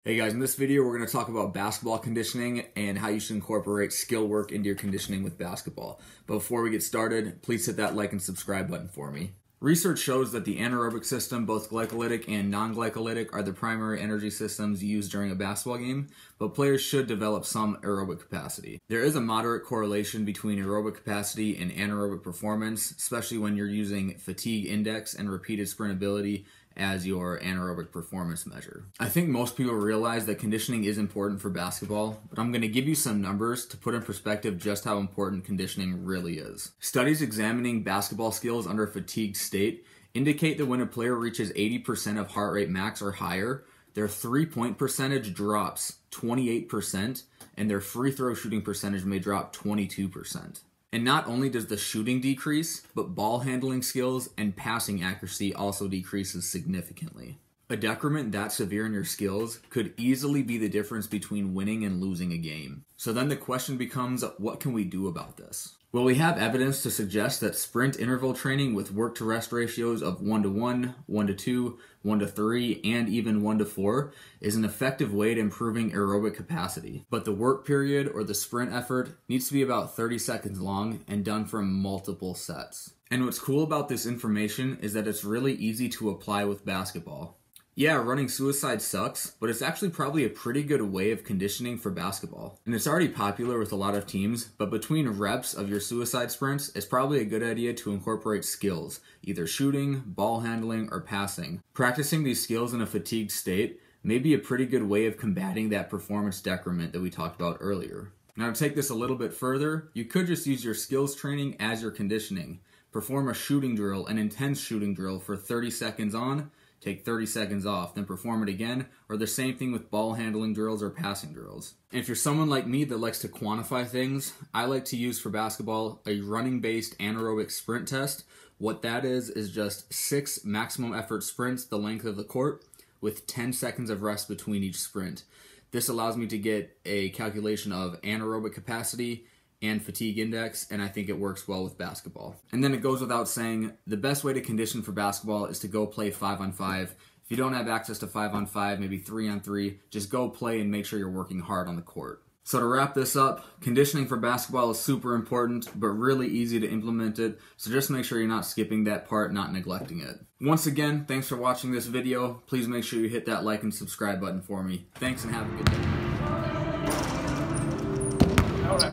Hey guys, in this video we're going to talk about basketball conditioning and how you should incorporate skill work into your conditioning with basketball. But before we get started, please hit that like and subscribe button for me. Research shows that the anaerobic system, both glycolytic and non-glycolytic, are the primary energy systems used during a basketball game, but players should develop some aerobic capacity. There is a moderate correlation between aerobic capacity and anaerobic performance, especially when you're using fatigue index and repeated sprintability as your anaerobic performance measure. I think most people realize that conditioning is important for basketball, but I'm going to give you some numbers to put in perspective just how important conditioning really is. Studies examining basketball skills under a fatigued state indicate that when a player reaches 80% of heart rate max or higher, their three-point percentage drops 28% and their free throw shooting percentage may drop 22%. And not only does the shooting decrease, but ball handling skills and passing accuracy also decreases significantly. A decrement that severe in your skills could easily be the difference between winning and losing a game. So then the question becomes, what can we do about this? Well, we have evidence to suggest that sprint interval training with work to rest ratios of 1:1, 1:2, 1:3, and even 1:4 is an effective way to improving aerobic capacity. But the work period or the sprint effort needs to be about 30 seconds long and done from multiple sets. And what's cool about this information is that it's really easy to apply with basketball. Yeah, running suicide sucks, but it's actually probably a pretty good way of conditioning for basketball. And it's already popular with a lot of teams, but between reps of your suicide sprints, it's probably a good idea to incorporate skills, either shooting, ball handling, or passing. Practicing these skills in a fatigued state may be a pretty good way of combating that performance decrement that we talked about earlier. Now to take this a little bit further, you could just use your skills training as your conditioning. Perform a shooting drill, an intense shooting drill for 30 seconds on, take 30 seconds off, then perform it again, or the same thing with ball handling drills or passing drills. And if you're someone like me that likes to quantify things, I like to use for basketball a running-based anaerobic sprint test. What that is just 6 maximum effort sprints the length of the court with 10 seconds of rest between each sprint. This allows me to get a calculation of anaerobic capacity and fatigue index, and I think it works well with basketball. And then it goes without saying, the best way to condition for basketball is to go play 5-on-5. If you don't have access to 5-on-5, maybe 3-on-3, just go play and make sure you're working hard on the court. So to wrap this up, conditioning for basketball is super important, but really easy to implement it, so just make sure you're not skipping that part, not neglecting it. Once again, thanks for watching this video. Please make sure you hit that like and subscribe button for me. Thanks and have a good day.